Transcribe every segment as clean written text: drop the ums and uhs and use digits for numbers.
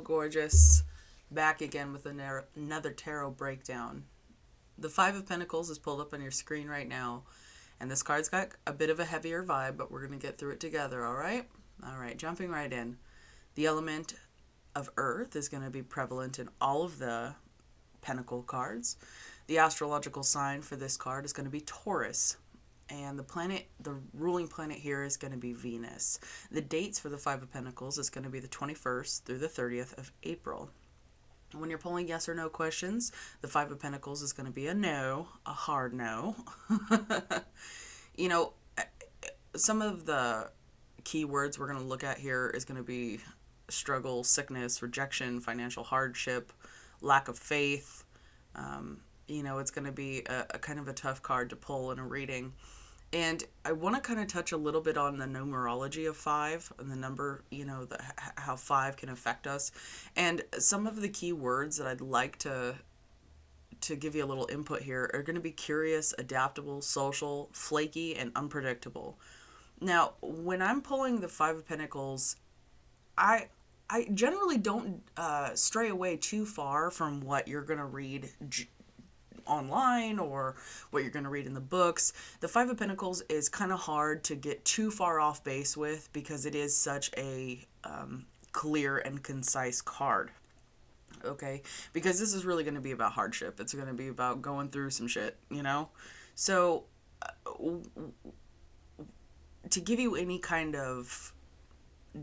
so gorgeous. Back again with another tarot breakdown. The Five of Pentacles is pulled up on your screen right now. And this card's got a bit of a heavier vibe, but we're going to get through it together, all right? All right, jumping right in. The element of Earth is going to be prevalent in all of the Pentacle cards. The astrological sign for this card is going to be Taurus. And the ruling planet here is going to be Venus. The dates for the Five of Pentacles is going to be the 21st through the 30th of April. When you're pulling yes or no questions, the Five of Pentacles is going to be a no, a hard no. You know, some of the key words we're going to look at here is going to be struggle, sickness, rejection, financial hardship, lack of faith. It's going to be a kind of a tough card to pull in a reading. And I want to kind of touch a little bit on the numerology of 5 and the number, how 5 can affect us. And some of the key words that I'd like to give you a little input here are going to be curious, adaptable, social, flaky, and unpredictable. Now, when I'm pulling the Five of Pentacles, I generally don't stray away too far from what you're going to read online or what you're going to read in the books. The Five of Pentacles is kind of hard to get too far off base with because it is such a clear and concise card. Okay, because this is really going to be about hardship. It's going to be about going through some shit, So to give you any kind of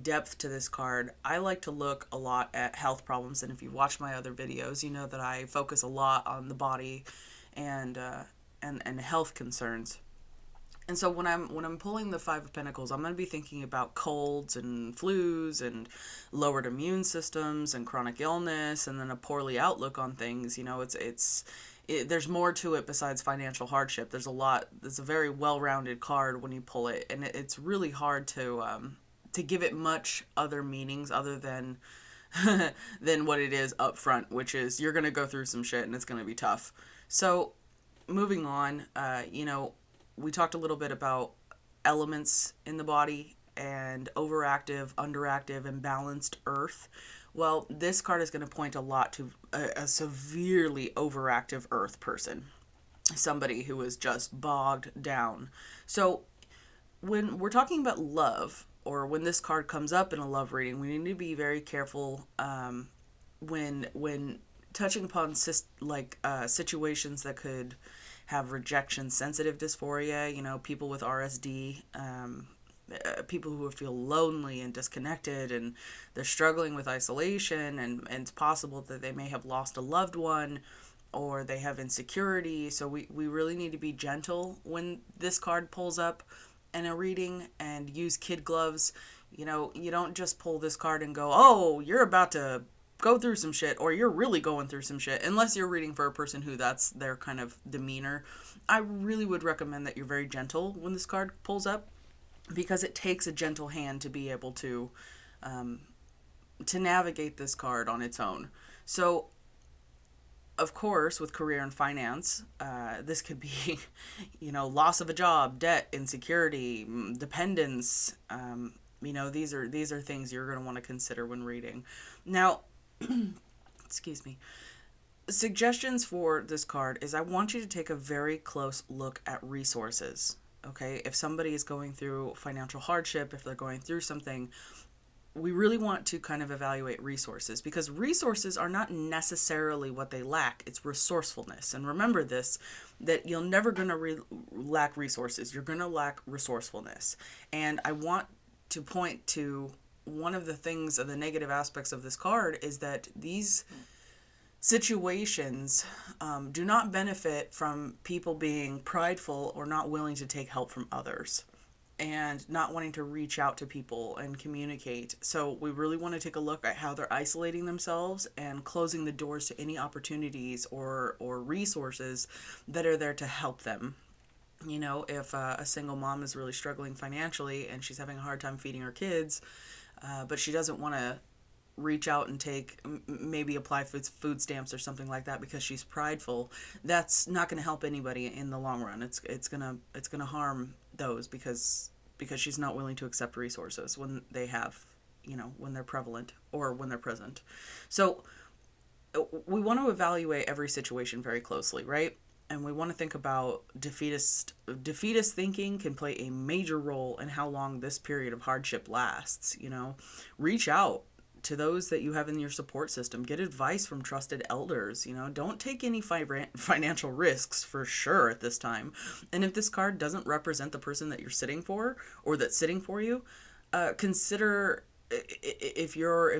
depth to this card, I like to look a lot at health problems, and if you watch my other videos, you know that I focus a lot on the body and health concerns. And so when I'm pulling the Five of Pentacles, I'm going to be thinking about colds and flus and lowered immune systems and chronic illness, and then a poorly outlook on things. There's more to it besides financial hardship. There's a lot. It's a very well-rounded card when you pull it, and it's really hard to give it much other meanings other than than what it is up front, which is you're going to go through some shit and it's going to be tough. So moving on, we talked a little bit about elements in the body and overactive, underactive, and balanced earth. Well, this card is going to point a lot to a severely overactive earth person, somebody who is just bogged down. So when we're talking about love, or when this card comes up in a love reading, we need to be very careful when touching upon situations that could have rejection sensitive dysphoria, people with RSD, people who feel lonely and disconnected, and they're struggling with isolation, and it's possible that they may have lost a loved one, or they have insecurity. So we really need to be gentle when this card pulls up in a reading, and use kid gloves. You don't just pull this card and go, oh, you're about to go through some shit, or you're really going through some shit, unless you're reading for a person who that's their kind of demeanor. I really would recommend that you're very gentle when this card pulls up, because it takes a gentle hand to be able to navigate this card on its own. So of course, with career and finance, this could be, loss of a job, debt, insecurity, dependence. These are things you're going to want to consider when reading. Now, excuse me. Suggestions for this card is I want you to take a very close look at resources. Okay, if somebody is going through financial hardship, if they're going through something, we really want to kind of evaluate resources, because resources are not necessarily what they lack. It's resourcefulness. And remember this, that you're never going to lack resources. You're going to lack resourcefulness. And I want to point to one of the things, of the negative aspects of this card, is that these situations do not benefit from people being prideful or not willing to take help from others, and not wanting to reach out to people and communicate. So we really want to take a look at how they're isolating themselves and closing the doors to any opportunities or resources that are there to help them. If a single mom is really struggling financially and she's having a hard time feeding her kids, but she doesn't want to reach out and maybe apply for food stamps or something like that because she's prideful, that's not going to help anybody in the long run. It's gonna harm those because she's not willing to accept resources when they have when they're prevalent or when they're present. So we want to evaluate every situation very closely, right? And we want to think about defeatist thinking can play a major role in how long this period of hardship lasts. Reach out to those that you have in your support system. Get advice from trusted elders. Don't take any financial risks for sure at this time. And if this card doesn't represent the person that you're sitting for or that's sitting for you, consider if you're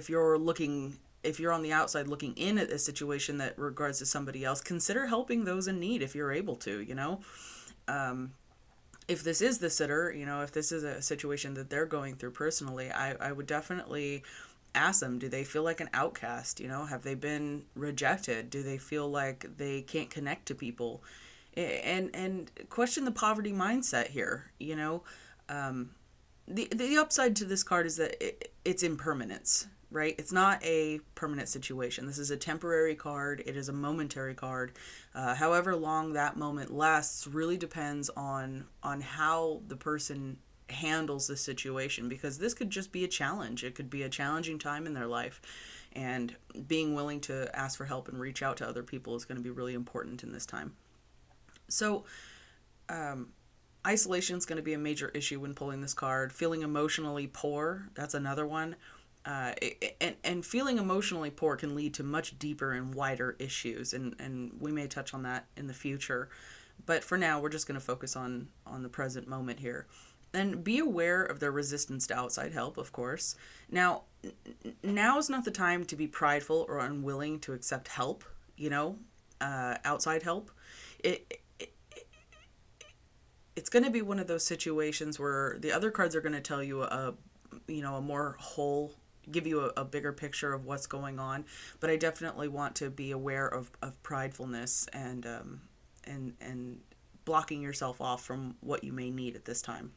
on the outside looking in at a situation that regards to somebody else, consider helping those in need if you're able to. If this is the sitter, if this is a situation that they're going through personally, I would definitely ask them, do they feel like an outcast? Have they been rejected? Do they feel like they can't connect to people? And question the poverty mindset here. The upside to this card is that it's impermanence, right? It's not a permanent situation. This is a temporary card. It is a momentary card. However long that moment lasts really depends on how the person handles the situation, because this could just be a challenge. It could be a challenging time in their life, and being willing to ask for help and reach out to other people is going to be really important in this time. So isolation is going to be a major issue when pulling this card. Feeling emotionally poor, that's another one. And feeling emotionally poor can lead to much deeper and wider issues, and we may touch on that in the future. But for now, we're just going to focus on the present moment here. And be aware of their resistance to outside help, of course. Now is not the time to be prideful or unwilling to accept help, outside help. It's going to be one of those situations where the other cards are going to tell you a more whole, give you a bigger picture of what's going on. But I definitely want to be aware of pridefulness and blocking yourself off from what you may need at this time.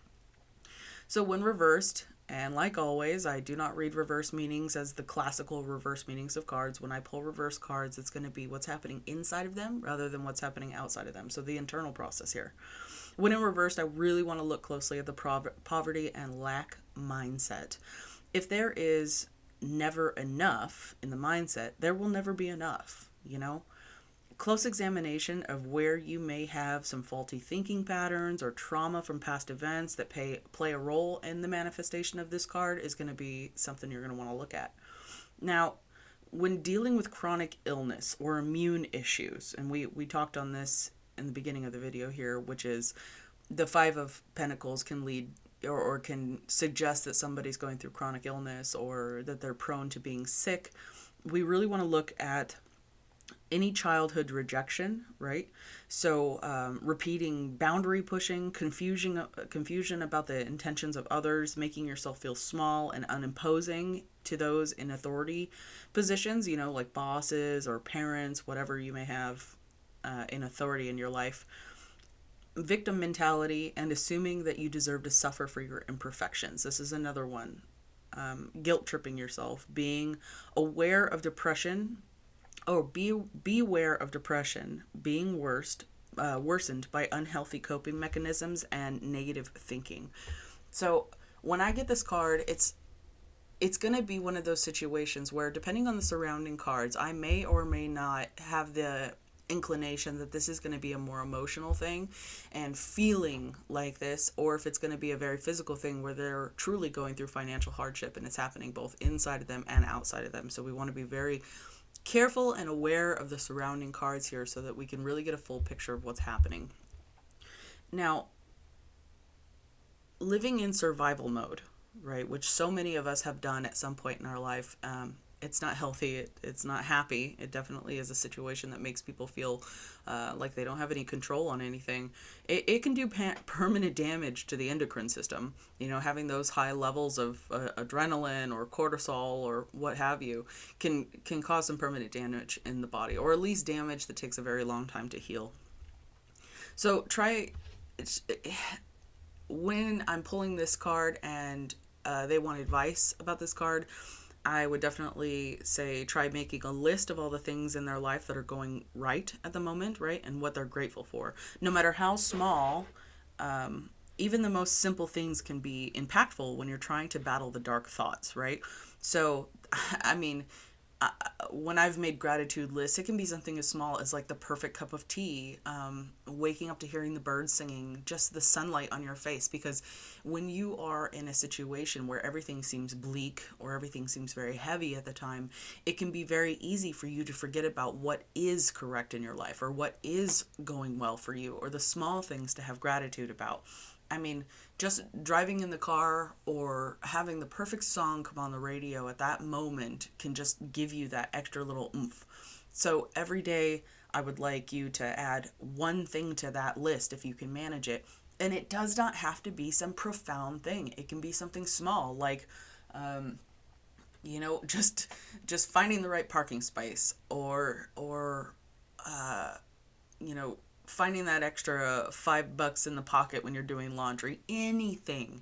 So when reversed, and like always, I do not read reverse meanings as the classical reverse meanings of cards. When I pull reverse cards, it's going to be what's happening inside of them rather than what's happening outside of them. So the internal process here. When in reversed, I really want to look closely at the poverty and lack mindset. If there is never enough in the mindset, there will never be enough, Close examination of where you may have some faulty thinking patterns or trauma from past events that play a role in the manifestation of this card is going to be something you're going to want to look at. Now, when dealing with chronic illness or immune issues, and we talked on this in the beginning of the video here, which is the Five of Pentacles can lead or can suggest that somebody's going through chronic illness or that they're prone to being sick. We really want to look at any childhood rejection, right? So repeating boundary pushing, confusion about the intentions of others, making yourself feel small and unimposing to those in authority positions, like bosses or parents, whatever you may have in authority in your life. Victim mentality and assuming that you deserve to suffer for your imperfections. This is another one. Guilt tripping yourself, being aware of depression, or be aware of depression being worsened by unhealthy coping mechanisms and negative thinking. So when I get this card, it's going to be one of those situations where, depending on the surrounding cards, I may or may not have the inclination that this is going to be a more emotional thing and feeling like this, or if it's going to be a very physical thing where they're truly going through financial hardship and it's happening both inside of them and outside of them. So we want to be very careful and aware of the surrounding cards here so that we can really get a full picture of what's happening. Now, living in survival mode, right, which so many of us have done at some point in our life, it's not healthy, it's not happy. It definitely is a situation that makes people feel like they don't have any control on anything. It can do permanent damage to the endocrine system. Having those high levels of adrenaline or cortisol or what have you can cause some permanent damage in the body, or at least damage that takes a very long time to heal. So when I'm pulling this card and they want advice about this card, I would definitely say try making a list of all the things in their life that are going right at the moment, right, and what they're grateful for. No matter how small, even the most simple things can be impactful when you're trying to battle the dark thoughts, right? So, I mean, when I've made gratitude lists, it can be something as small as like the perfect cup of tea, waking up to hearing the birds singing, just the sunlight on your face. Because when you are in a situation where everything seems bleak or everything seems very heavy at the time, it can be very easy for you to forget about what is correct in your life or what is going well for you or the small things to have gratitude about. I mean, just driving in the car or having the perfect song come on the radio at that moment can just give you that extra little oomph. So every day, I would like you to add one thing to that list if you can manage it. And it does not have to be some profound thing. It can be something small, like, just finding the right parking space, or you know, finding that extra $5 in the pocket when you're doing laundry. Anything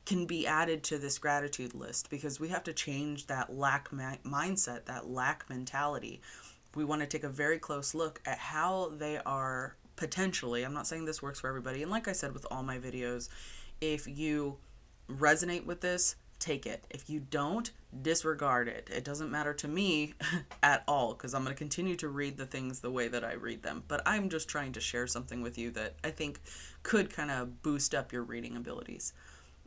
can be added to this gratitude list, because we have to change that lack mindset, that lack mentality. We want to take a very close look at how they are potentially, I'm not saying this works for everybody, and like I said with all my videos, if you resonate with this, take it. If you don't, disregard it. It doesn't matter to me at all, because I'm going to continue to read the things the way that I read them. But I'm just trying to share something with you that I think could kind of boost up your reading abilities.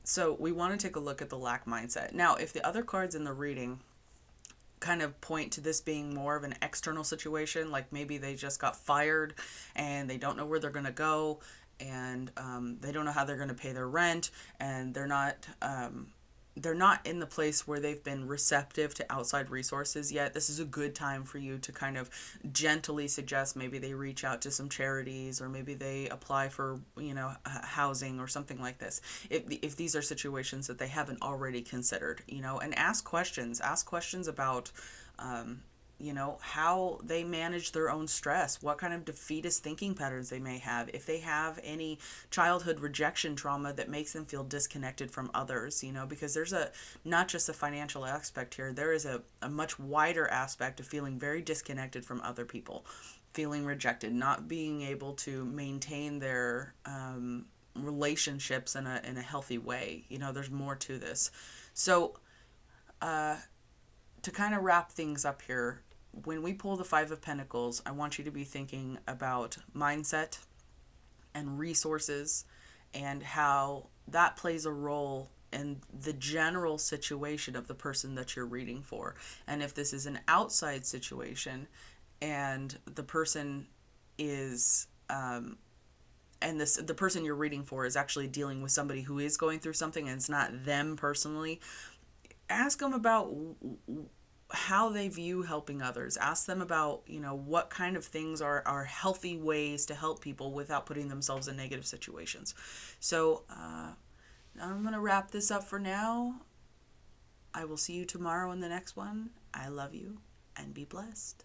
So we want to take a look at the lack mindset. Now, if the other cards in the reading kind of point to this being more of an external situation, like maybe they just got fired and they don't know where they're going to go, and they don't know how they're going to pay their rent, and they're not in the place where they've been receptive to outside resources yet. This is a good time for you to kind of gently suggest maybe they reach out to some charities, or maybe they apply for, housing or something like this. If these are situations that they haven't already considered, and ask questions. Ask questions about, how they manage their own stress, what kind of defeatist thinking patterns they may have, if they have any childhood rejection trauma that makes them feel disconnected from others, because there's not just a financial aspect here, there is a much wider aspect of feeling very disconnected from other people, feeling rejected, not being able to maintain their relationships in a healthy way. There's more to this. So, to kind of wrap things up here, when we pull the Five of Pentacles, I want you to be thinking about mindset and resources and how that plays a role in the general situation of the person that you're reading for. And if this is an outside situation and the person is the person you're reading for is actually dealing with somebody who is going through something and it's not them personally, ask them about how they view helping others. Ask them about, what kind of things are healthy ways to help people without putting themselves in negative situations. So I'm going to wrap this up for now. I will see you tomorrow in the next one. I love you, and be blessed.